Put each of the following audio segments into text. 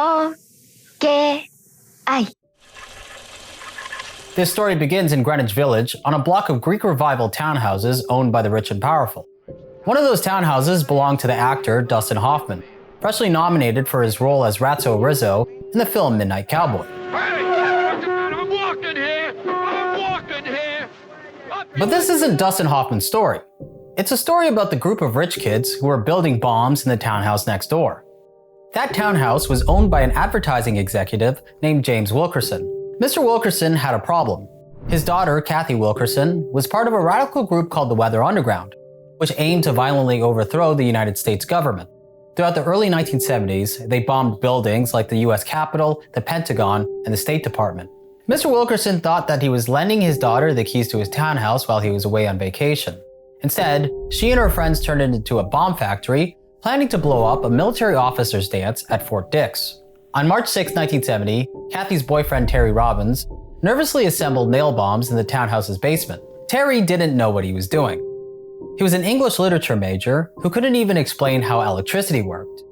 Okay. This story begins in Greenwich Village on a block of Greek Revival townhouses owned by the rich and powerful. One of those townhouses belonged to the actor Dustin Hoffman, freshly nominated for his role as Ratso Rizzo in the film Midnight Cowboy. I'm walking here! But this isn't Dustin Hoffman's story. It's a story about the group of rich kids who were building bombs in the townhouse next door. That townhouse was owned by an advertising executive named James Wilkerson. Mr. Wilkerson had a problem. His daughter, Cathy Wilkerson, was part of a radical group called the Weather Underground, which aimed to violently overthrow the United States government. Throughout the early 1970s, they bombed buildings like the US Capitol, the Pentagon, and the State Department. Mr. Wilkerson thought that he was lending his daughter the keys to his townhouse while he was away on vacation. Instead, she and her friends turned it into a bomb factory, planning to blow up a military officers' dance at Fort Dix. On March 6, 1970, Cathy's boyfriend Terry Robbins nervously assembled nail bombs in the townhouse's basement. Terry didn't know what he was doing. He was an English literature major who couldn't even explain how electricity worked.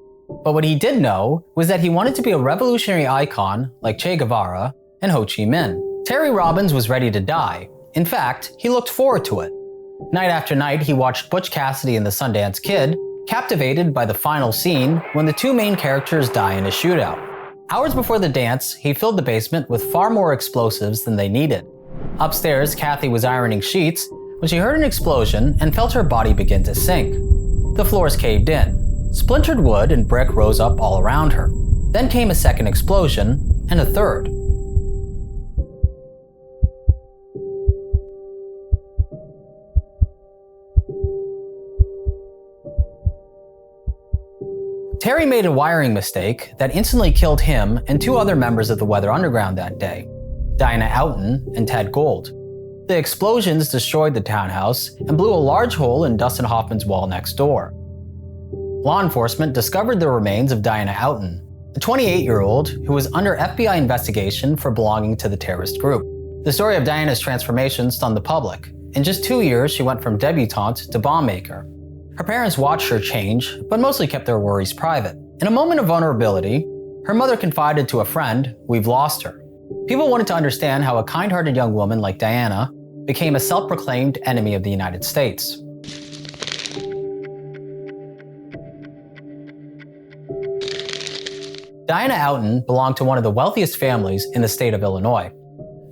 But what he did know was that he wanted to be a revolutionary icon like Che Guevara and Ho Chi Minh. Terry Robbins was ready to die. In fact, he looked forward to it. Night after night, he watched Butch Cassidy and the Sundance Kid, captivated by the final scene when the two main characters die in a shootout. Hours before the dance, he filled the basement with far more explosives than they needed. Upstairs, Cathy was ironing sheets when she heard an explosion and felt her body begin to sink. The floors caved in. Splintered wood and brick rose up all around her. Then came a second explosion, and a third. Terry made a wiring mistake that instantly killed him and two other members of the Weather Underground that day, Diana Oughton and Ted Gold. The explosions destroyed the townhouse and blew a large hole in Dustin Hoffman's wall next door. Law enforcement discovered the remains of Diana Oughton, a 28-year-old who was under FBI investigation for belonging to the terrorist group. The story of Diana's transformation stunned the public. In just 2 years, she went from debutante to bomb maker. Her parents watched her change, but mostly kept their worries private. In a moment of vulnerability, her mother confided to a friend, "We've lost her." People wanted to understand how a kind-hearted young woman like Diana became a self-proclaimed enemy of the United States. Diana Oughton belonged to one of the wealthiest families in the state of Illinois.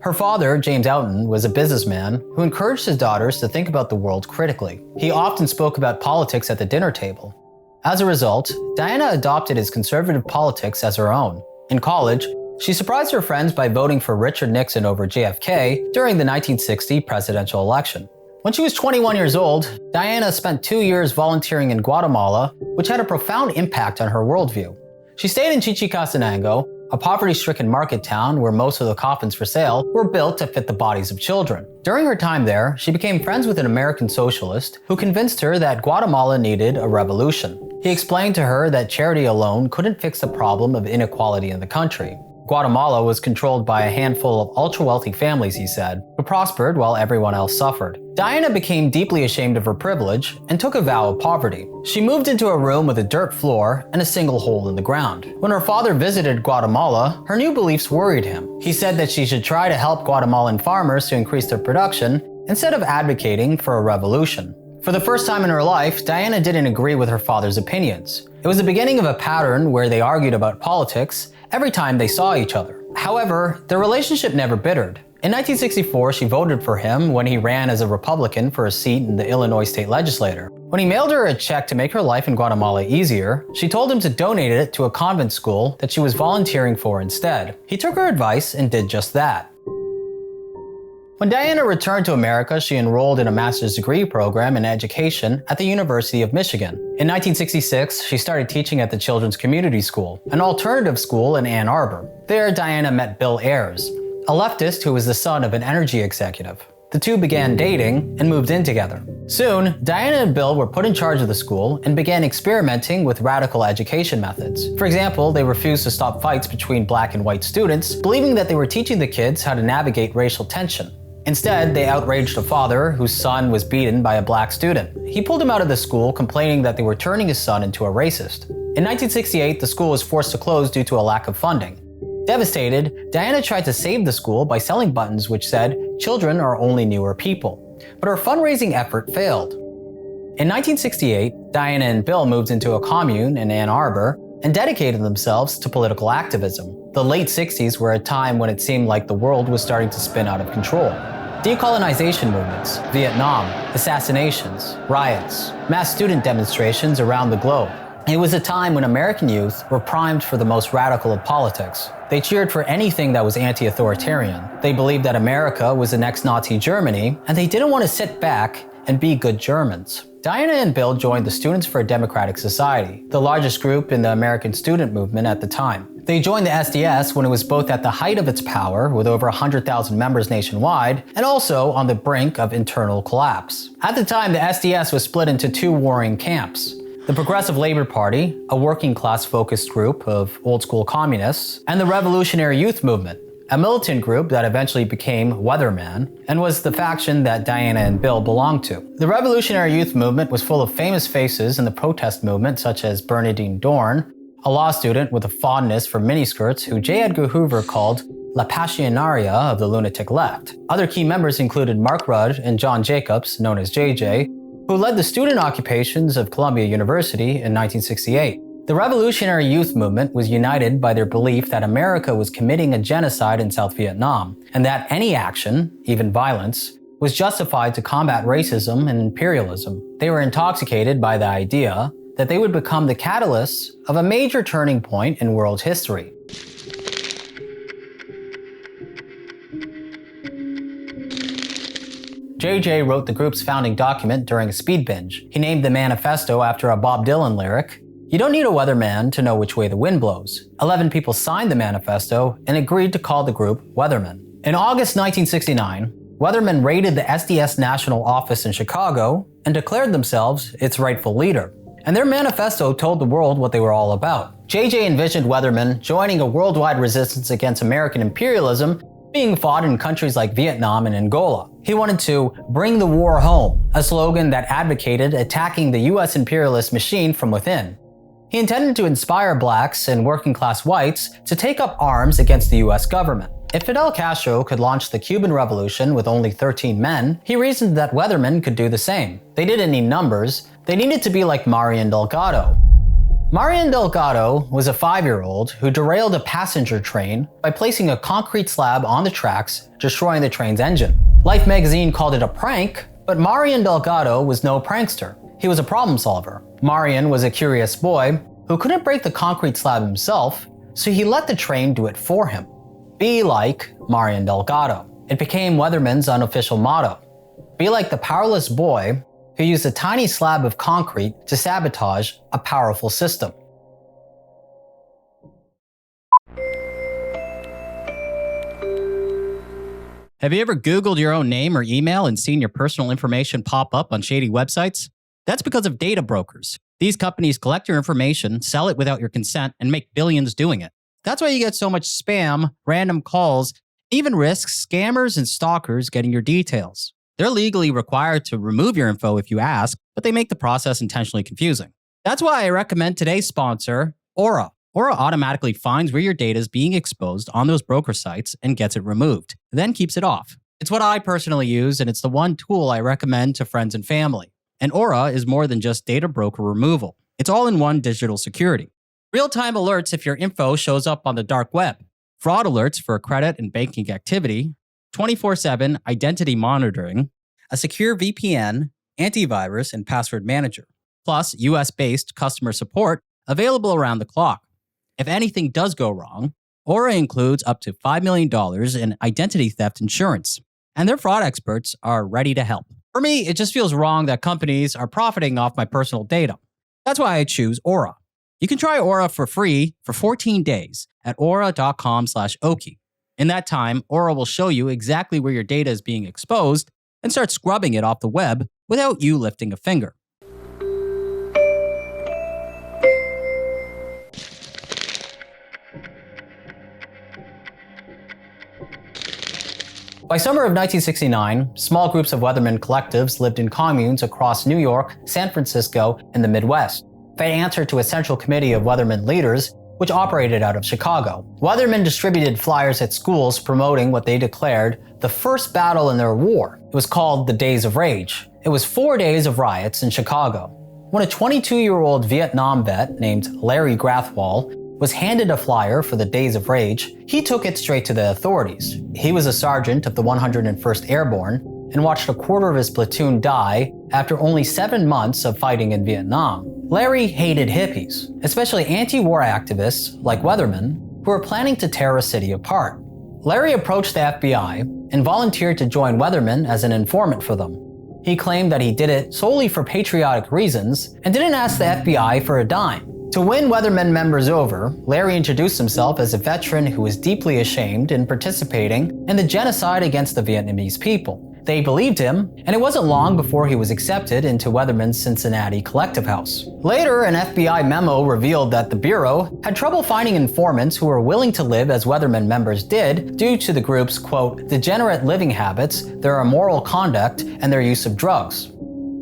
Her father, James Oughton, was a businessman who encouraged his daughters to think about the world critically. He often spoke about politics at the dinner table. As a result, Diana adopted his conservative politics as her own. In college, she surprised her friends by voting for Richard Nixon over JFK during the 1960 presidential election. When she was 21 years old, Diana spent 2 years volunteering in Guatemala, which had a profound impact on her worldview. She stayed in Chichicastenango, a poverty-stricken market town where most of the coffins for sale were built to fit the bodies of children. During her time there, she became friends with an American socialist who convinced her that Guatemala needed a revolution. He explained to her that charity alone couldn't fix the problem of inequality in the country. Guatemala was controlled by a handful of ultra-wealthy families, he said, who prospered while everyone else suffered. Diana became deeply ashamed of her privilege and took a vow of poverty. She moved into a room with a dirt floor and a single hole in the ground. When her father visited Guatemala, her new beliefs worried him. He said that she should try to help Guatemalan farmers to increase their production instead of advocating for a revolution. For the first time in her life, Diana didn't agree with her father's opinions. It was the beginning of a pattern where they argued about politics every time they saw each other. However, their relationship never bittered. In 1964, she voted for him when he ran as a Republican for a seat in the Illinois state legislature. When he mailed her a check to make her life in Guatemala easier, she told him to donate it to a convent school that she was volunteering for instead. He took her advice and did just that. When Diana returned to America, she enrolled in a master's degree program in education at the University of Michigan. In 1966, she started teaching at the Children's Community School, an alternative school in Ann Arbor. There, Diana met Bill Ayers, a leftist who was the son of an energy executive. The two began dating and moved in together. Soon, Diana and Bill were put in charge of the school and began experimenting with radical education methods. For example, they refused to stop fights between black and white students, believing that they were teaching the kids how to navigate racial tension. Instead, they outraged a father whose son was beaten by a black student. He pulled him out of the school, complaining that they were turning his son into a racist. In 1968, the school was forced to close due to a lack of funding. Devastated, Diana tried to save the school by selling buttons which said, "Children are only newer people." But her fundraising effort failed. In 1968, Diana and Bill moved into a commune in Ann Arbor and dedicated themselves to political activism. The late 60s were a time when it seemed like the world was starting to spin out of control. Decolonization movements, Vietnam, assassinations, riots, mass student demonstrations around the globe. It was a time when American youth were primed for the most radical of politics. They cheered for anything that was anti-authoritarian. They believed that America was the next Nazi Germany, and they didn't want to sit back and be good Germans. Diana and Bill joined the Students for a Democratic Society, the largest group in the American student movement at the time. They joined the SDS when it was both at the height of its power, with over 100,000 members nationwide, and also on the brink of internal collapse. At the time, the SDS was split into two warring camps: the Progressive Labor Party, a working-class focused group of old-school communists, and the Revolutionary Youth Movement, a militant group that eventually became Weathermen and was the faction that Diana and Bill belonged to. The Revolutionary Youth Movement was full of famous faces in the protest movement, such as Bernardine Dohrn, a law student with a fondness for miniskirts who J. Edgar Hoover called La Passionaria of the lunatic left. Other key members included Mark Rudd and John Jacobs, known as JJ, who led the student occupations of Columbia University in 1968. The Revolutionary Youth Movement was united by their belief that America was committing a genocide in South Vietnam, and that any action, even violence, was justified to combat racism and imperialism. They were intoxicated by the idea that they would become the catalysts of a major turning point in world history. JJ wrote the group's founding document during a speed binge. He named the manifesto after a Bob Dylan lyric, "You don't need a weatherman to know which way the wind blows." 11 people signed the manifesto and agreed to call the group Weathermen. In August 1969, Weathermen raided the SDS national office in Chicago and declared themselves its rightful leader. And their manifesto told the world what they were all about. JJ envisioned Weathermen joining a worldwide resistance against American imperialism being fought in countries like Vietnam and Angola. He wanted to bring the war home, a slogan that advocated attacking the US imperialist machine from within. He intended to inspire blacks and working-class whites to take up arms against the US government. If Fidel Castro could launch the Cuban Revolution with only 13 men, he reasoned that Weathermen could do the same. They didn't need numbers, they needed to be like Marian Delgado. Marian Delgado was a 5-year-old who derailed a passenger train by placing a concrete slab on the tracks, destroying the train's engine. Life magazine called it a prank, but Marian Delgado was no prankster. He was a problem solver. Marian was a curious boy who couldn't break the concrete slab himself, so he let the train do it for him. Be like Marian Delgado. It became Weathermen's unofficial motto. Be like the powerless boy who used a tiny slab of concrete to sabotage a powerful system. Have you ever Googled your own name or email and seen your personal information pop up on shady websites? That's because of data brokers. These companies collect your information, sell it without your consent, and make billions doing it. That's why you get so much spam, random calls, even risks scammers and stalkers getting your details. They're legally required to remove your info if you ask, but they make the process intentionally confusing. That's why I recommend today's sponsor, Aura. Aura automatically finds where your data is being exposed on those broker sites and gets it removed, then keeps it off. It's what I personally use, and it's the one tool I recommend to friends and family. And Aura is more than just data broker removal. It's all-in-one digital security. Real-time alerts if your info shows up on the dark web. Fraud alerts for credit and banking activity. 24/7 identity monitoring. A secure VPN, antivirus, and password manager. Plus, US-based customer support available around the clock. If anything does go wrong, Aura includes up to $5 million in identity theft insurance. And their fraud experts are ready to help. For me, it just feels wrong that companies are profiting off my personal data. That's why I choose Aura. You can try Aura for free for 14 days at aura.com/Oki. In that time, Aura will show you exactly where your data is being exposed and start scrubbing it off the web without you lifting a finger. By summer of 1969, small groups of Weathermen collectives lived in communes across New York, San Francisco, and the Midwest. They answered to a central committee of Weathermen leaders, which operated out of Chicago. Weathermen distributed flyers at schools promoting what they declared the first battle in their war. It was called the Days of Rage. It was 4 days of riots in Chicago. When a 22-year-old Vietnam vet named Larry Grathwohl was handed a flyer for the Days of Rage, he took it straight to the authorities. He was a sergeant of the 101st Airborne and watched a quarter of his platoon die after only 7 months of fighting in Vietnam. Larry hated hippies, especially anti-war activists like Weathermen, who were planning to tear a city apart. Larry approached the FBI and volunteered to join Weathermen as an informant for them. He claimed that he did it solely for patriotic reasons and didn't ask the FBI for a dime. To win Weathermen members over, Larry introduced himself as a veteran who was deeply ashamed in participating in the genocide against the Vietnamese people. They believed him, and it wasn't long before he was accepted into Weathermen's Cincinnati collective house. Later, an FBI memo revealed that the Bureau had trouble finding informants who were willing to live as Weathermen members did due to the group's, quote, degenerate living habits, their immoral conduct, and their use of drugs.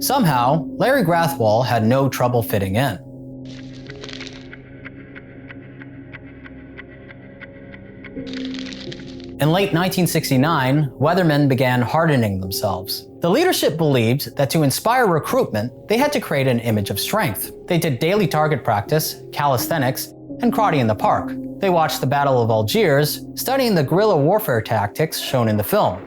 Somehow, Larry Grathwohl had no trouble fitting in. In late 1969, Weathermen began hardening themselves. The leadership believed that to inspire recruitment, they had to create an image of strength. They did daily target practice, calisthenics, and karate in the park. They watched the Battle of Algiers, studying the guerrilla warfare tactics shown in the film.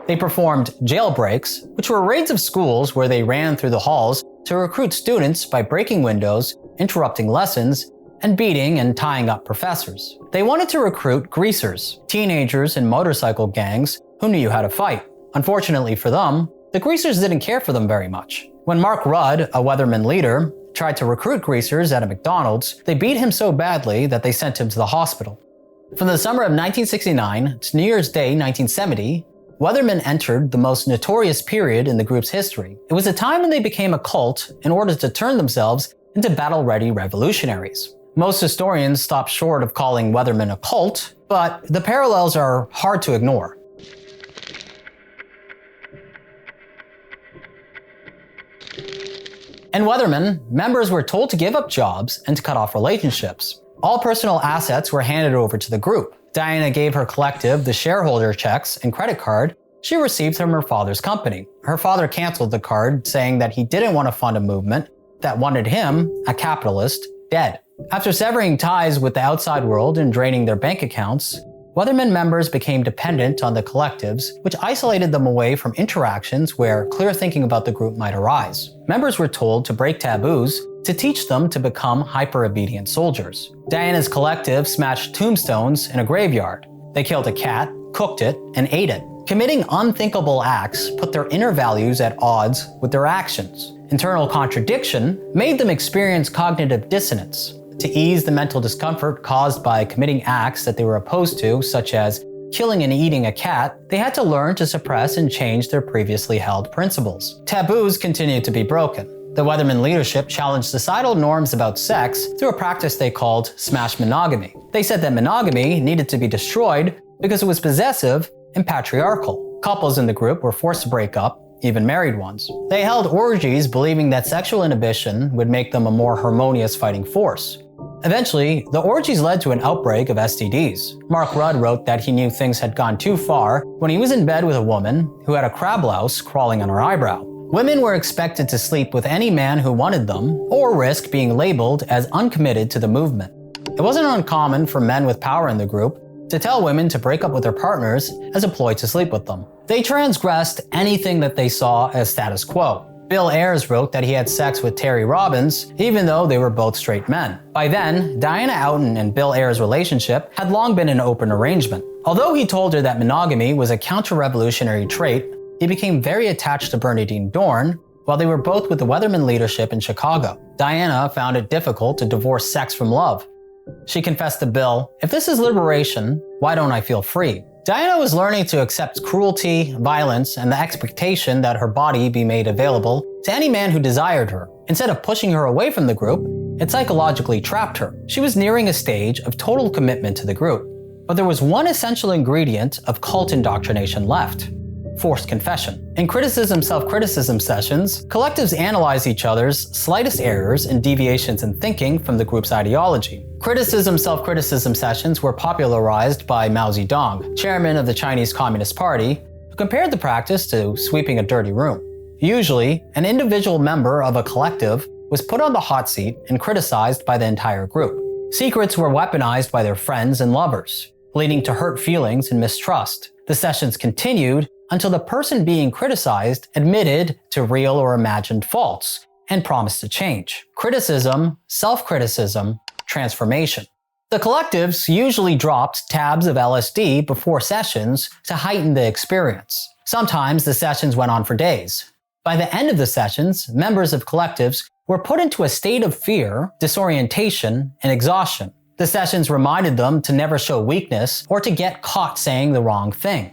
They performed jailbreaks, which were raids of schools where they ran through the halls to recruit students by breaking windows, interrupting lessons, and beating and tying up professors. They wanted to recruit greasers, teenagers in motorcycle gangs who knew how to fight. Unfortunately for them, the greasers didn't care for them very much. When Mark Rudd, a Weathermen leader, tried to recruit greasers at a McDonald's, they beat him so badly that they sent him to the hospital. From the summer of 1969 to New Year's Day 1970, Weathermen entered the most notorious period in the group's history. It was a time when they became a cult in order to turn themselves into battle-ready revolutionaries. Most historians stop short of calling Weathermen a cult, but the parallels are hard to ignore. In Weathermen, members were told to give up jobs and to cut off relationships. All personal assets were handed over to the group. Diana gave her collective the shareholder checks and credit card she received from her father's company. Her father canceled the card, saying that he didn't want to fund a movement that wanted him, a capitalist, dead. After severing ties with the outside world and draining their bank accounts, Weathermen members became dependent on the collectives, which isolated them away from interactions where clear thinking about the group might arise. Members were told to break taboos to teach them to become hyper-obedient soldiers. Diana's collective smashed tombstones in a graveyard. They killed a cat, cooked it, and ate it. Committing unthinkable acts put their inner values at odds with their actions. Internal contradiction made them experience cognitive dissonance. To ease the mental discomfort caused by committing acts that they were opposed to, such as killing and eating a cat, they had to learn to suppress and change their previously held principles. Taboos continued to be broken. The Weathermen leadership challenged societal norms about sex through a practice they called smash monogamy. They said that monogamy needed to be destroyed because it was possessive and patriarchal. Couples in the group were forced to break up, even married ones. They held orgies believing that sexual inhibition would make them a more harmonious fighting force. Eventually, the orgies led to an outbreak of STDs. Mark Rudd wrote that he knew things had gone too far when he was in bed with a woman who had a crab louse crawling on her eyebrow. Women were expected to sleep with any man who wanted them, or risk being labeled as uncommitted to the movement. It wasn't uncommon for men with power in the group to tell women to break up with their partners as a ploy to sleep with them. They transgressed anything that they saw as status quo. Bill Ayers wrote that he had sex with Terry Robbins, even though they were both straight men. By then, Diana Oughton and Bill Ayers' relationship had long been an open arrangement. Although he told her that monogamy was a counter-revolutionary trait, he became very attached to Bernadine Dorn while they were both with the Weathermen leadership in Chicago. Diana found it difficult to divorce sex from love. She confessed to Bill, "If this is liberation, why don't I feel free?" Diana was learning to accept cruelty, violence, and the expectation that her body be made available to any man who desired her. Instead of pushing her away from the group, it psychologically trapped her. She was nearing a stage of total commitment to the group. But there was one essential ingredient of cult indoctrination left: forced confession. In criticism self-criticism sessions, collectives analyze each other's slightest errors and deviations in thinking from the group's ideology. Criticism self-criticism sessions were popularized by Mao Zedong, chairman of the Chinese Communist Party, who compared the practice to sweeping a dirty room. Usually, an individual member of a collective was put on the hot seat and criticized by the entire group. Secrets were weaponized by their friends and lovers, leading to hurt feelings and mistrust. The sessions continued until the person being criticized admitted to real or imagined faults and promised to change. Criticism, self-criticism, transformation. The collectives usually dropped tabs of LSD before sessions to heighten the experience. Sometimes the sessions went on for days. By the end of the sessions, members of collectives were put into a state of fear, disorientation, and exhaustion. The sessions reminded them to never show weakness or to get caught saying the wrong thing.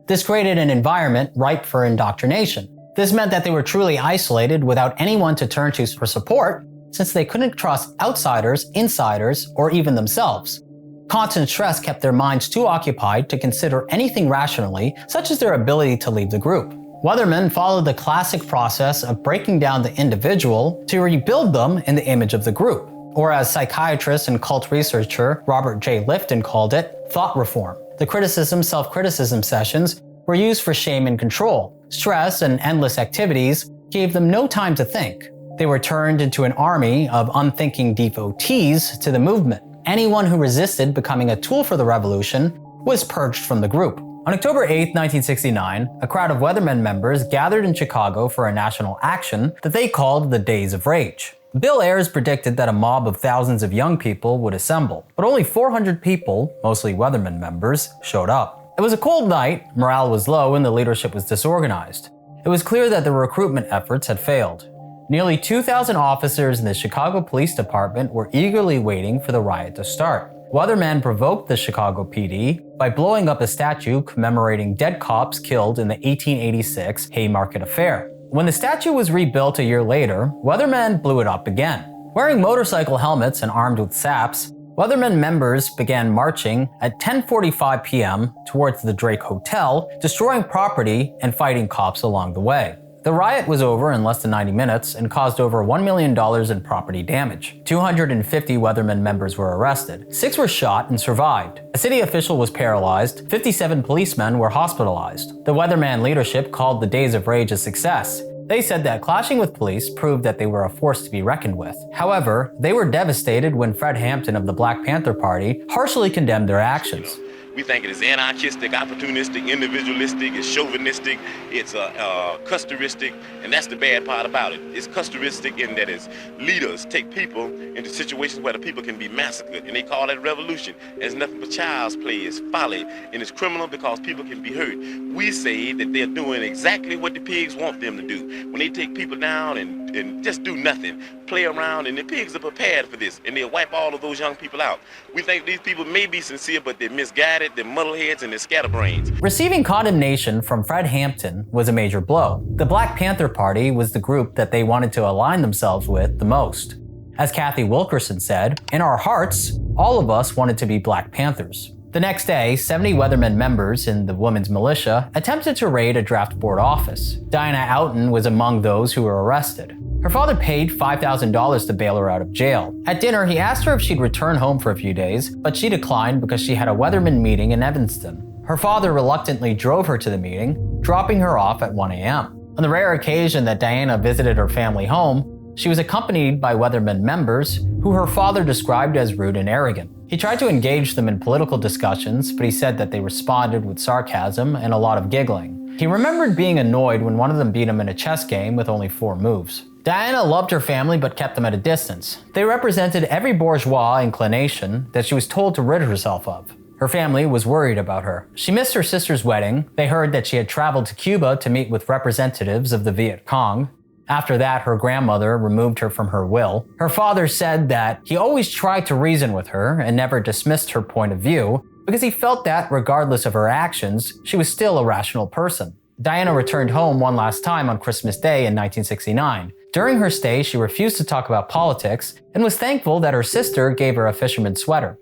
This created an environment ripe for indoctrination. This meant that they were truly isolated without anyone to turn to for support, since they couldn't trust outsiders, insiders, or even themselves. Constant stress kept their minds too occupied to consider anything rationally, such as their ability to leave the group. Weathermen followed the classic process of breaking down the individual to rebuild them in the image of the group, or as psychiatrist and cult researcher Robert J. Lifton called it, thought reform. The criticism self-criticism sessions were used for shame and control. Stress and endless activities gave them no time to think. They were turned into an army of unthinking devotees to the movement. Anyone who resisted becoming a tool for the revolution was purged from the group. On October 8, 1969, a crowd of Weathermen members gathered in Chicago for a national action that they called the Days of Rage. Bill Ayers predicted that a mob of thousands of young people would assemble, but only 400 people, mostly Weathermen members, showed up. It was a cold night, morale was low, and the leadership was disorganized. It was clear that the recruitment efforts had failed. Nearly 2,000 officers in the Chicago Police Department were eagerly waiting for the riot to start. Weathermen provoked the Chicago PD by blowing up a statue commemorating dead cops killed in the 1886 Haymarket Affair. When the statue was rebuilt a year later, Weathermen blew it up again. Wearing motorcycle helmets and armed with saps, Weathermen members began marching at 10:45 p.m. towards the Drake Hotel, destroying property and fighting cops along the way. The riot was over in less than 90 minutes and caused over $1 million in property damage. 250 Weathermen members were arrested. 6 were shot and survived. A city official was paralyzed. 57 policemen were hospitalized. The Weatherman leadership called the Days of Rage a success. They said that clashing with police proved that they were a force to be reckoned with. However, they were devastated when Fred Hampton of the Black Panther Party harshly condemned their actions. We think it is anarchistic, opportunistic, individualistic, it's chauvinistic, it's customistic, and that's the bad part about it. It's customistic in that its leaders take people into situations where the people can be massacred, and they call that revolution. It's nothing but child's play, it's folly, and it's criminal because people can be hurt. We say that they're doing exactly what the pigs want them to do. When they take people down and just do nothing, play around, and the pigs are prepared for this, and they'll wipe all of those young people out. We think these people may be sincere, but they're misguided, they're muddleheads, and they're scatterbrains. Receiving condemnation from Fred Hampton was a major blow. The Black Panther Party was the group that they wanted to align themselves with the most. As Cathy Wilkerson said, "In our hearts, all of us wanted to be Black Panthers." The next day, 70 Weathermen members in the women's militia attempted to raid a draft board office. Diana Oughton was among those who were arrested. Her father paid $5,000 to bail her out of jail. At dinner, he asked her if she'd return home for a few days, but she declined because she had a Weathermen meeting in Evanston. Her father reluctantly drove her to the meeting, dropping her off at 1 a.m. On the rare occasion that Diana visited her family home, she was accompanied by Weathermen members who her father described as rude and arrogant. He tried to engage them in political discussions, but he said that they responded with sarcasm and a lot of giggling. He remembered being annoyed when one of them beat him in a chess game with only 4 moves. Diana loved her family but kept them at a distance. They represented every bourgeois inclination that she was told to rid herself of. Her family was worried about her. She missed her sister's wedding. They heard that she had traveled to Cuba to meet with representatives of the Viet Cong. After that, her grandmother removed her from her will. Her father said that he always tried to reason with her and never dismissed her point of view because he felt that, regardless of her actions, she was still a rational person. Diana returned home one last time on Christmas Day in 1969. During her stay, she refused to talk about politics and was thankful that her sister gave her a fisherman's sweater.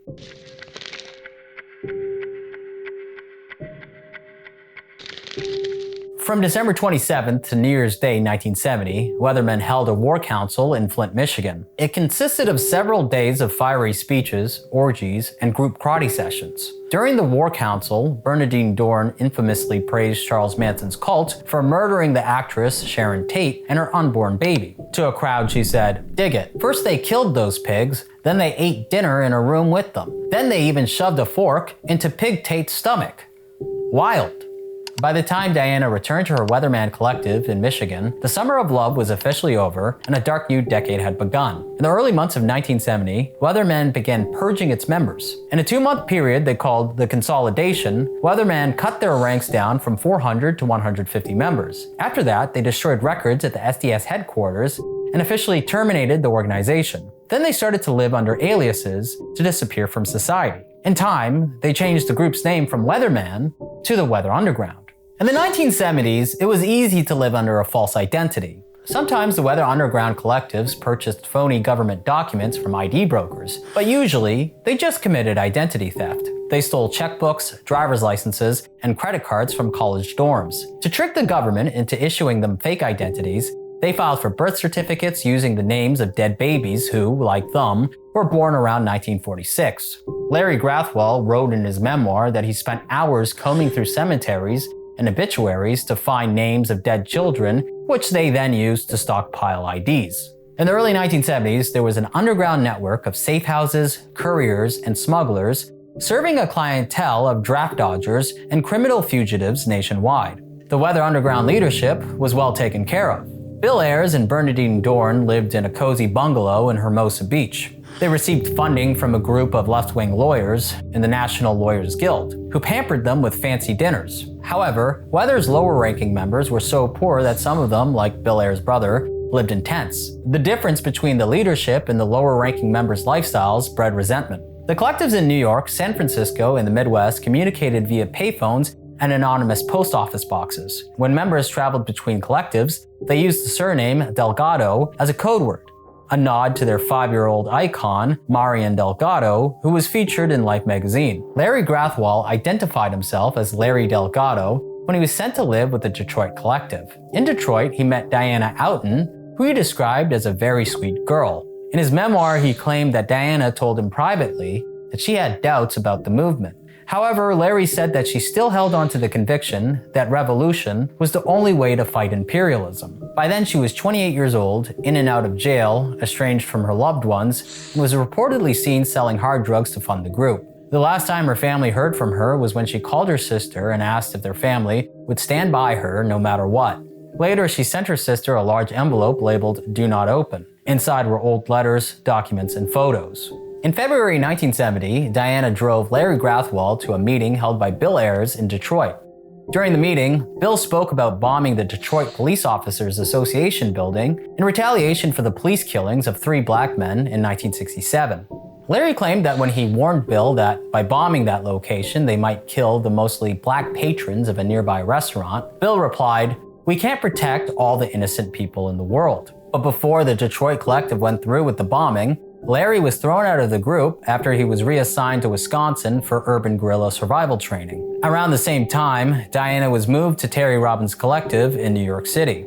From December 27th to New Year's Day 1970, Weathermen held a war council in Flint, Michigan. It consisted of several days of fiery speeches, orgies, and group karate sessions. During the war council, Bernadine Dorn infamously praised Charles Manson's cult for murdering the actress Sharon Tate and her unborn baby. To a crowd, she said, "Dig it. First they killed those pigs, then they ate dinner in a room with them. Then they even shoved a fork into Pig Tate's stomach." Wild. By the time Diana returned to her Weatherman collective in Michigan, the summer of love was officially over and a dark new decade had begun. In the early months of 1970, Weathermen began purging its members. In a 2-month period they called the Consolidation, Weathermen cut their ranks down from 400 to 150 members. After that, they destroyed records at the SDS headquarters and officially terminated the organization. Then they started to live under aliases to disappear from society. In time, they changed the group's name from Weatherman to the Weather Underground. In the 1970s, it was easy to live under a false identity. Sometimes the Weather Underground collectives purchased phony government documents from ID brokers, but usually they just committed identity theft. They stole checkbooks, driver's licenses, and credit cards from college dorms. To trick the government into issuing them fake identities, they filed for birth certificates using the names of dead babies who, like them, were born around 1946. Larry Grathwohl wrote in his memoir that he spent hours combing through cemeteries and obituaries to find names of dead children, which they then used to stockpile IDs. In the early 1970s, there was an underground network of safe houses, couriers, and smugglers serving a clientele of draft dodgers and criminal fugitives nationwide. The Weather Underground leadership was well taken care of. Bill Ayers and Bernadine Dorn lived in a cozy bungalow in Hermosa Beach. They received funding from a group of left-wing lawyers in the National Lawyers Guild, who pampered them with fancy dinners. However, Weather's lower-ranking members were so poor that some of them, like Bill Ayers' brother, lived in tents. The difference between the leadership and the lower-ranking members' lifestyles bred resentment. The collectives in New York, San Francisco, and the Midwest communicated via payphones and anonymous post office boxes. When members traveled between collectives, they used the surname Delgado as a code word, a nod to their 5-year-old icon, Marian Delgado, who was featured in Life magazine. Larry Grathwohl identified himself as Larry Delgado when he was sent to live with the Detroit collective. In Detroit, he met Diana Oughton, who he described as a very sweet girl. In his memoir, he claimed that Diana told him privately that she had doubts about the movement. However, Larry said that she still held on to the conviction that revolution was the only way to fight imperialism. By then, she was 28 years old, in and out of jail, estranged from her loved ones, and was reportedly seen selling hard drugs to fund the group. The last time her family heard from her was when she called her sister and asked if their family would stand by her no matter what. Later, she sent her sister a large envelope labeled "Do Not Open." Inside were old letters, documents, and photos. In February 1970, Diana drove Larry Grathwohl to a meeting held by Bill Ayers in Detroit. During the meeting, Bill spoke about bombing the Detroit Police Officers Association building in retaliation for the police killings of 3 black men in 1967. Larry claimed that when he warned Bill that by bombing that location they might kill the mostly black patrons of a nearby restaurant, Bill replied, "We can't protect all the innocent people in the world." But before the Detroit collective went through with the bombing, Larry was thrown out of the group after he was reassigned to Wisconsin for urban guerrilla survival training. Around the same time, Diana was moved to Terry Robbins' collective in New York City.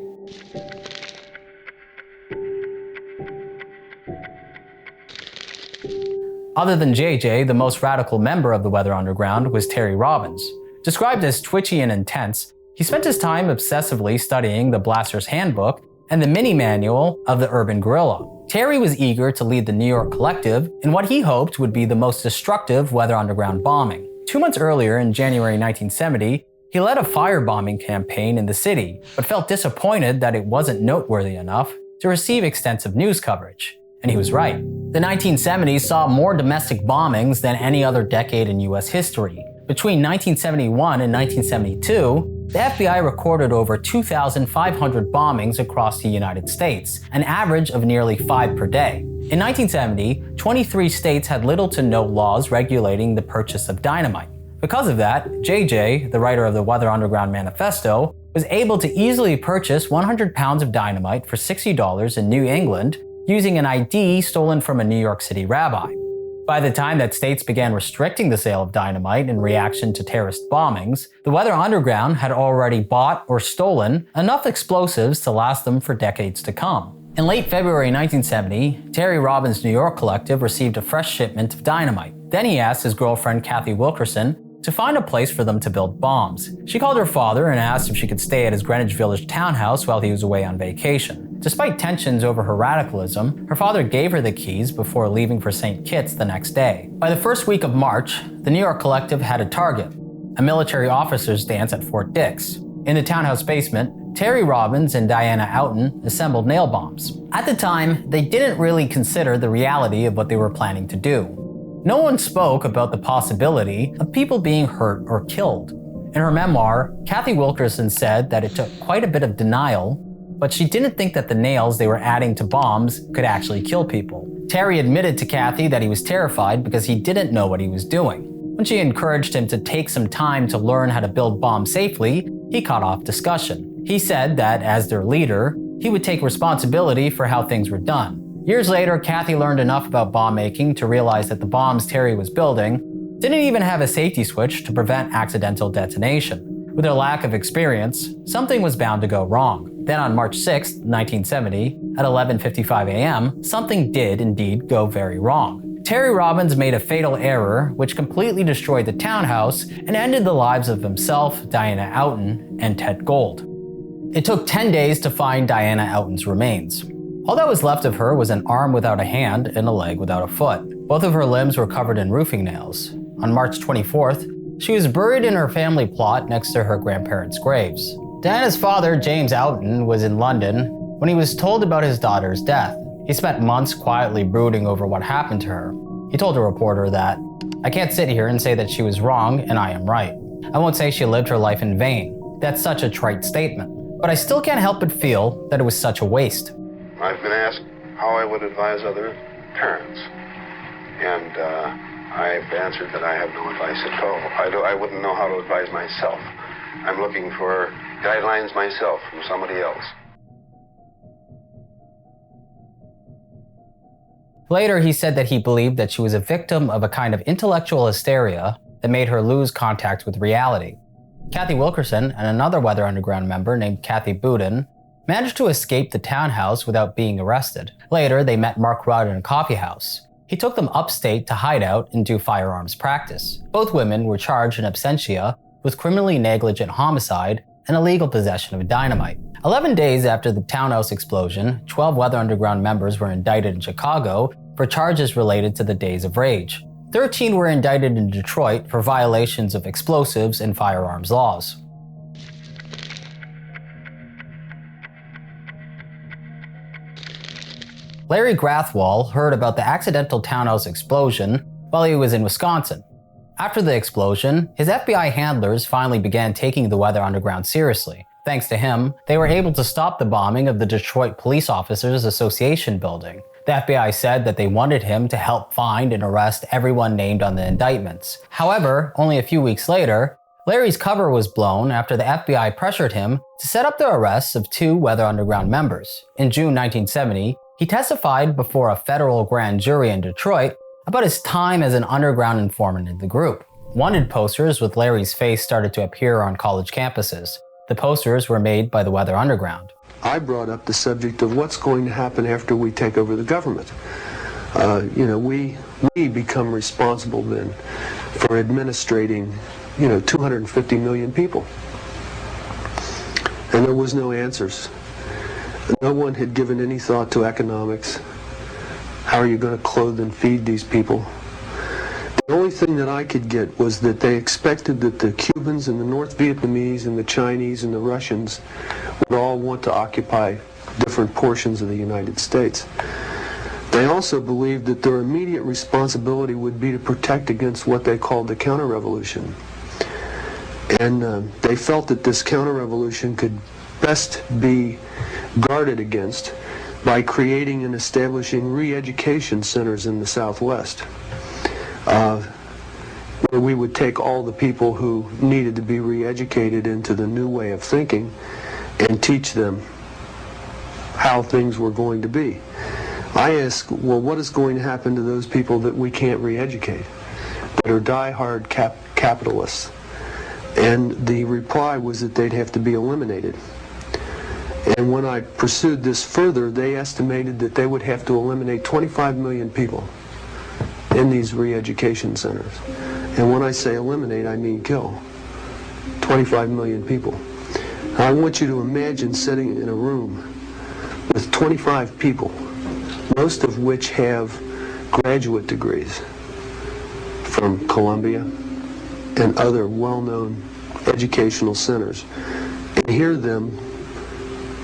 Other than JJ, the most radical member of the Weather Underground was Terry Robbins. Described as twitchy and intense, he spent his time obsessively studying the Blaster's Handbook and the mini manual of the urban guerrilla. Terry was eager to lead the New York collective in what he hoped would be the most destructive Weather Underground bombing. 2 months earlier, in January 1970, he led a firebombing campaign in the city, but felt disappointed that it wasn't noteworthy enough to receive extensive news coverage. And he was right. The 1970s saw more domestic bombings than any other decade in US history. Between 1971 and 1972, the FBI recorded over 2,500 bombings across the United States, an average of nearly 5 per day. In 1970, 23 states had little to no laws regulating the purchase of dynamite. Because of that, JJ, the writer of the Weather Underground Manifesto, was able to easily purchase 100 pounds of dynamite for $60 in New England using an ID stolen from a New York City rabbi. By the time that states began restricting the sale of dynamite in reaction to terrorist bombings, the Weather Underground had already bought or stolen enough explosives to last them for decades to come. In late February 1970, Terry Robbins' New York collective received a fresh shipment of dynamite. Then he asked his girlfriend Cathy Wilkerson to find a place for them to build bombs. She called her father and asked if she could stay at his Greenwich Village townhouse while he was away on vacation. Despite tensions over her radicalism, her father gave her the keys before leaving for St. Kitts the next day. By the first week of March, the New York collective had a target, a military officers' dance at Fort Dix. In the townhouse basement, Terry Robbins and Diana Oughton assembled nail bombs. At the time, they didn't really consider the reality of what they were planning to do. No one spoke about the possibility of people being hurt or killed. In her memoir, Cathy Wilkerson said that it took quite a bit of denial, but she didn't think that the nails they were adding to bombs could actually kill people. Terry admitted to Cathy that he was terrified because he didn't know what he was doing. When she encouraged him to take some time to learn how to build bombs safely, he cut off discussion. He said that, as their leader, he would take responsibility for how things were done. Years later, Cathy learned enough about bomb making to realize that the bombs Terry was building didn't even have a safety switch to prevent accidental detonation. With her lack of experience, something was bound to go wrong. Then on March 6, 1970, at 11:55 a.m., something did indeed go very wrong. Terry Robbins made a fatal error which completely destroyed the townhouse and ended the lives of himself, Diana Oughton, and Ted Gold. It took 10 days to find Diana Oughton's remains. All that was left of her was an arm without a hand and a leg without a foot. Both of her limbs were covered in roofing nails. On March 24th, she was buried in her family plot next to her grandparents' graves. Diana's father, James Oughton, was in London when he was told about his daughter's death. He spent months quietly brooding over what happened to her. He told a reporter that, "I can't sit here and say that she was wrong and I am right. I won't say she lived her life in vain. That's such a trite statement. But I still can't help but feel that it was such a waste." I've been asked how I would advise other parents, and I've answered that I have no advice at all. I wouldn't know how to advise myself. I'm looking for guidelines myself from somebody else. Later, he said that he believed that she was a victim of a kind of intellectual hysteria that made her lose contact with reality. Cathy Wilkerson and another Weather Underground member named Cathy Boudin managed to escape the townhouse without being arrested. Later, they met Mark Rudd in a coffee house. He took them upstate to hide out and do firearms practice. Both women were charged in absentia with criminally negligent homicide and illegal possession of dynamite. 11 days after the townhouse explosion, 12 Weather Underground members were indicted in Chicago for charges related to the Days of Rage. 13 were indicted in Detroit for violations of explosives and firearms laws. Larry Grathwohl heard about the accidental townhouse explosion while he was in Wisconsin. After the explosion, his FBI handlers finally began taking the Weather Underground seriously. Thanks to him, they were able to stop the bombing of the Detroit Police Officers Association building. The FBI said that they wanted him to help find and arrest everyone named on the indictments. However, only a few weeks later, Larry's cover was blown after the FBI pressured him to set up the arrests of 2 Weather Underground members. In June 1970, he testified before a federal grand jury in Detroit about his time as an underground informant in the group. Wanted posters with Larry's face started to appear on college campuses. The posters were made by the Weather Underground. I brought up the subject of what's going to happen after we take over the government. We become responsible then for administrating, 250 million people. And there was no answers. No one had given any thought to economics. How are you going to clothe and feed these people? The only thing that I could get was that they expected that the Cubans and the North Vietnamese and the Chinese and the Russians would all want to occupy different portions of the United States. They also believed that their immediate responsibility would be to protect against what they called the counter-revolution. And they felt that this counter-revolution could best be guarded against by creating and establishing re-education centers in the Southwest, where we would take all the people who needed to be re-educated into the new way of thinking and teach them how things were going to be. I asked, well, what is going to happen to those people that we can't re-educate, that are die-hard capitalists? And the reply was that they'd have to be eliminated. And when I pursued this further, they estimated that they would have to eliminate 25 million people in these re-education centers. And when I say eliminate, I mean kill. 25 million people. I want you to imagine sitting in a room with 25 people, most of which have graduate degrees from Columbia and other well-known educational centers, and hear them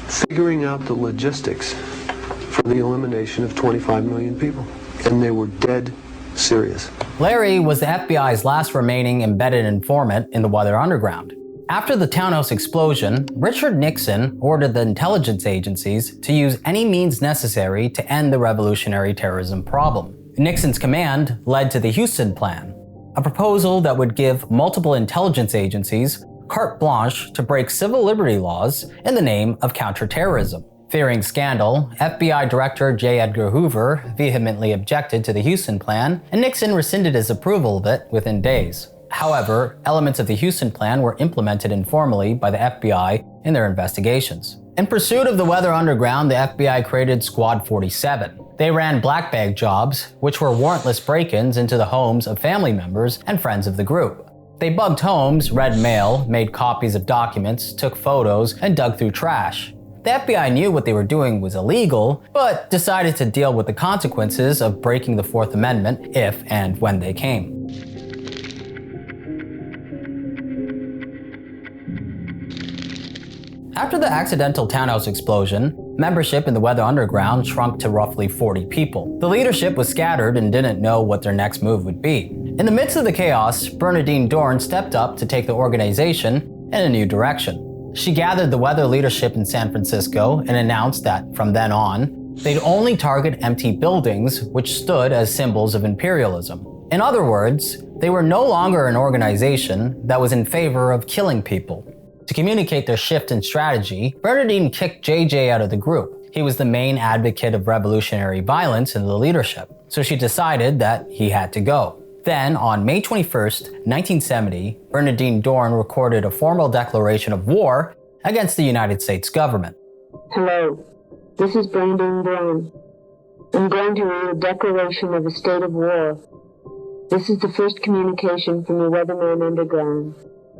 figuring out the logistics for the elimination of 25 million people. And they were dead serious. Larry was the FBI's last remaining embedded informant in the Weather Underground. After the townhouse explosion, Richard Nixon ordered the intelligence agencies to use any means necessary to end the revolutionary terrorism problem. Nixon's command led to the Houston Plan, a proposal that would give multiple intelligence agencies carte blanche to break civil liberty laws in the name of counterterrorism. Fearing scandal, FBI Director J. Edgar Hoover vehemently objected to the Houston Plan, and Nixon rescinded his approval of it within days. However, elements of the Houston Plan were implemented informally by the FBI in their investigations. In pursuit of the Weather Underground, the FBI created Squad 47. They ran black bag jobs, which were warrantless break-ins into the homes of family members and friends of the group. They bugged homes, read mail, made copies of documents, took photos, and dug through trash. The FBI knew what they were doing was illegal, but decided to deal with the consequences of breaking the Fourth Amendment if and when they came. After the accidental townhouse explosion, membership in the Weather Underground shrunk to roughly 40 people. The leadership was scattered and didn't know what their next move would be. In the midst of the chaos, Bernadine Dorn stepped up to take the organization in a new direction. She gathered the weather leadership in San Francisco and announced that, from then on, they'd only target empty buildings which stood as symbols of imperialism. In other words, they were no longer an organization that was in favor of killing people. To communicate their shift in strategy, Bernadine kicked JJ out of the group. He was the main advocate of revolutionary violence in the leadership, so she decided that he had to go. Then, on May 21st, 1970, Bernadine Dorn recorded a formal declaration of war against the United States government. Hello, this is Bernadine Dorn. I'm going to read a declaration of a state of war. This is the first communication from the Weatherman Underground.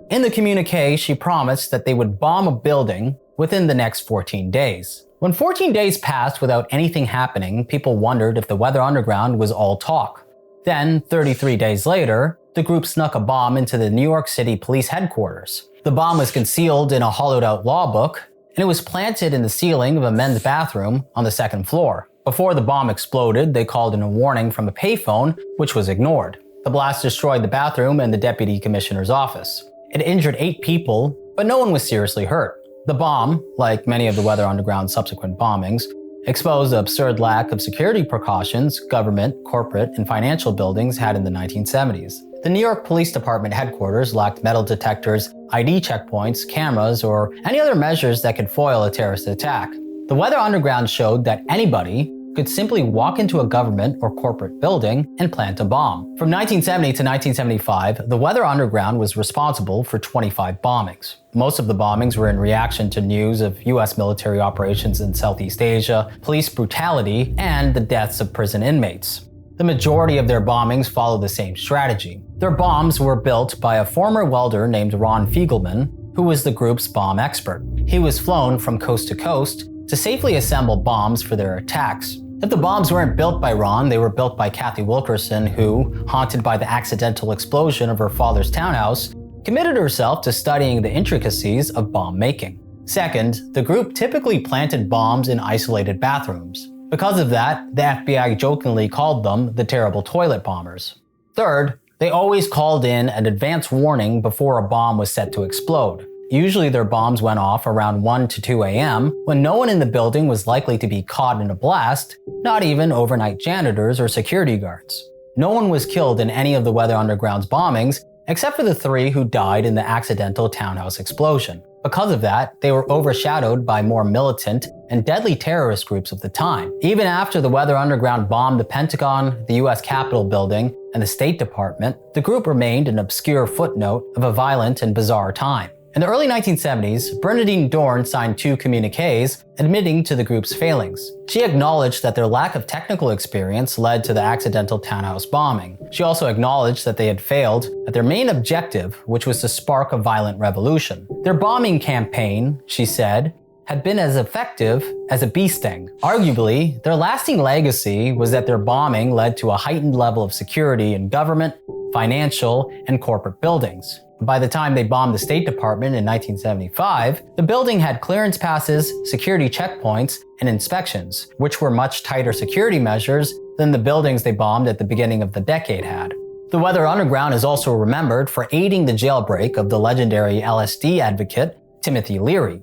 In the communique, she promised that they would bomb a building within the next 14 days. When 14 days passed without anything happening, people wondered if the Weather Underground was all talk. Then, 33 days later, the group snuck a bomb into the New York City Police Headquarters. The bomb was concealed in a hollowed-out law book, and it was planted in the ceiling of a men's bathroom on the second floor. Before the bomb exploded, they called in a warning from a payphone, which was ignored. The blast destroyed the bathroom and the deputy commissioner's office. It injured 8 people, but no one was seriously hurt. The bomb, like many of the Weather Underground's subsequent bombings, exposed the absurd lack of security precautions government, corporate, and financial buildings had in the 1970s. The New York Police Department headquarters lacked metal detectors, ID checkpoints, cameras, or any other measures that could foil a terrorist attack. The Weather Underground showed that anybody could simply walk into a government or corporate building and plant a bomb. From 1970 to 1975, the Weather Underground was responsible for 25 bombings. Most of the bombings were in reaction to news of US military operations in Southeast Asia, police brutality, and the deaths of prison inmates. The majority of their bombings followed the same strategy. Their bombs were built by a former welder named Ron Fiegelman, who was the group's bomb expert. He was flown from coast to coast to safely assemble bombs for their attacks. If the bombs weren't built by Ron, they were built by Cathy Wilkerson, who, haunted by the accidental explosion of her father's townhouse, committed herself to studying the intricacies of bomb making. Second, the group typically planted bombs in isolated bathrooms. Because of that, the FBI jokingly called them the terrible toilet bombers. Third, they always called in an advance warning before a bomb was set to explode. Usually their bombs went off around 1 to 2 a.m. when no one in the building was likely to be caught in a blast, not even overnight janitors or security guards. No one was killed in any of the Weather Underground's bombings, except for the 3 who died in the accidental townhouse explosion. Because of that, they were overshadowed by more militant and deadly terrorist groups of the time. Even after the Weather Underground bombed the Pentagon, the US Capitol building, and the State Department, the group remained an obscure footnote of a violent and bizarre time. In the early 1970s, Bernadine Dorn signed 2 communiques admitting to the group's failings. She acknowledged that their lack of technical experience led to the accidental townhouse bombing. She also acknowledged that they had failed at their main objective, which was to spark a violent revolution. Their bombing campaign, she said, had been as effective as a bee sting. Arguably, their lasting legacy was that their bombing led to a heightened level of security in government, financial, and corporate buildings. By the time they bombed the State Department in 1975, the building had clearance passes, security checkpoints, and inspections, which were much tighter security measures than the buildings they bombed at the beginning of the decade had. The Weather Underground is also remembered for aiding the jailbreak of the legendary LSD advocate, Timothy Leary.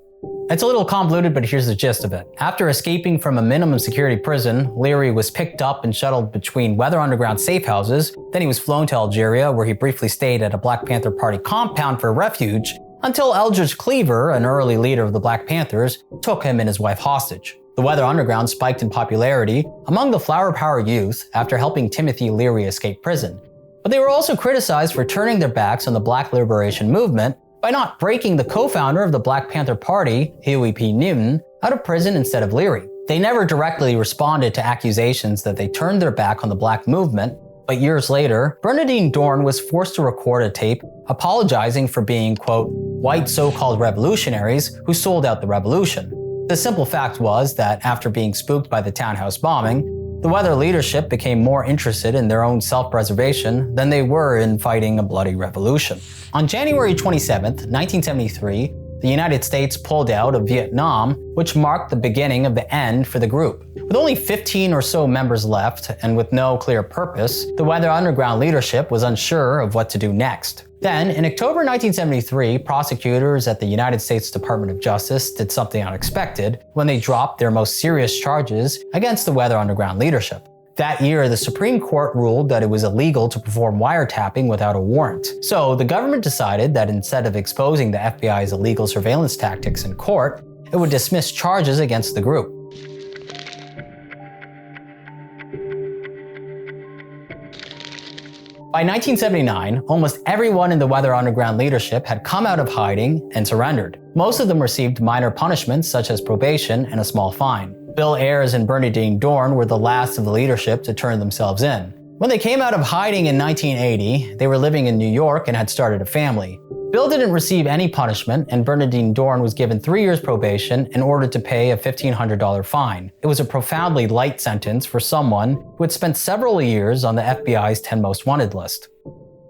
It's a little convoluted, but here's the gist of it. After escaping from a minimum security prison, Leary was picked up and shuttled between Weather Underground safe houses. Then he was flown to Algeria, where he briefly stayed at a Black Panther Party compound for refuge, until Eldridge Cleaver, an early leader of the Black Panthers, took him and his wife hostage. The Weather Underground spiked in popularity among the Flower Power youth after helping Timothy Leary escape prison. But they were also criticized for turning their backs on the Black Liberation Movement by not breaking the co-founder of the Black Panther Party, Huey P. Newton, out of prison instead of Leary. They never directly responded to accusations that they turned their back on the Black movement, but years later, Bernadine Dorn was forced to record a tape apologizing for being, quote, white so-called revolutionaries who sold out the revolution. The simple fact was that after being spooked by the townhouse bombing, the Weather leadership became more interested in their own self-preservation than they were in fighting a bloody revolution. On January 27, 1973, the United States pulled out of Vietnam, which marked the beginning of the end for the group. With only 15 or so members left, and with no clear purpose, the Weather Underground leadership was unsure of what to do next. Then, in October 1973, prosecutors at the United States Department of Justice did something unexpected when they dropped their most serious charges against the Weather Underground leadership. That year, the Supreme Court ruled that it was illegal to perform wiretapping without a warrant. So the government decided that instead of exposing the FBI's illegal surveillance tactics in court, it would dismiss charges against the group. By 1979, almost everyone in the Weather Underground leadership had come out of hiding and surrendered. Most of them received minor punishments such as probation and a small fine. Bill Ayers and Bernadine Dorn were the last of the leadership to turn themselves in. When they came out of hiding in 1980, they were living in New York and had started a family. Bill didn't receive any punishment, and Bernadine Dorn was given 3 years probation and ordered to pay a $1,500 fine. It was a profoundly light sentence for someone who had spent several years on the FBI's 10 Most Wanted list.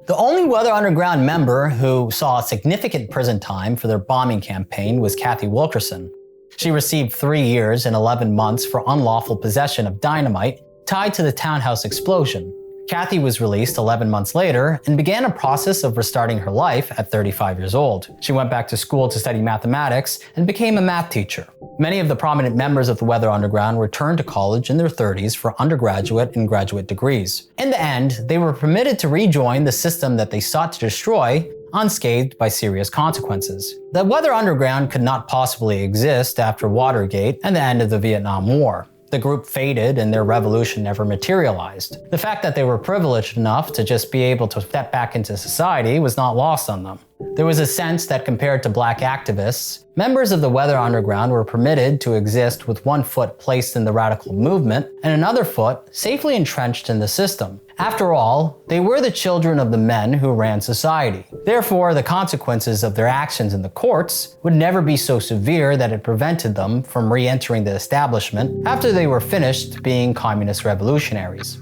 The only Weather Underground member who saw significant prison time for their bombing campaign was Cathy Wilkerson. She received 3 years and 11 months for unlawful possession of dynamite tied to the townhouse explosion. Cathy was released 11 months later and began a process of restarting her life at 35 years old. She went back to school to study mathematics and became a math teacher. Many of the prominent members of the Weather Underground returned to college in their 30s for undergraduate and graduate degrees. In the end, they were permitted to rejoin the system that they sought to destroy, unscathed by serious consequences. The Weather Underground could not possibly exist after Watergate and the end of the Vietnam War. The group faded and their revolution never materialized. The fact that they were privileged enough to just be able to step back into society was not lost on them. There was a sense that compared to Black activists, members of the Weather Underground were permitted to exist with one foot placed in the radical movement and another foot safely entrenched in the system. After all, they were the children of the men who ran society. Therefore, the consequences of their actions in the courts would never be so severe that it prevented them from re-entering the establishment after they were finished being communist revolutionaries.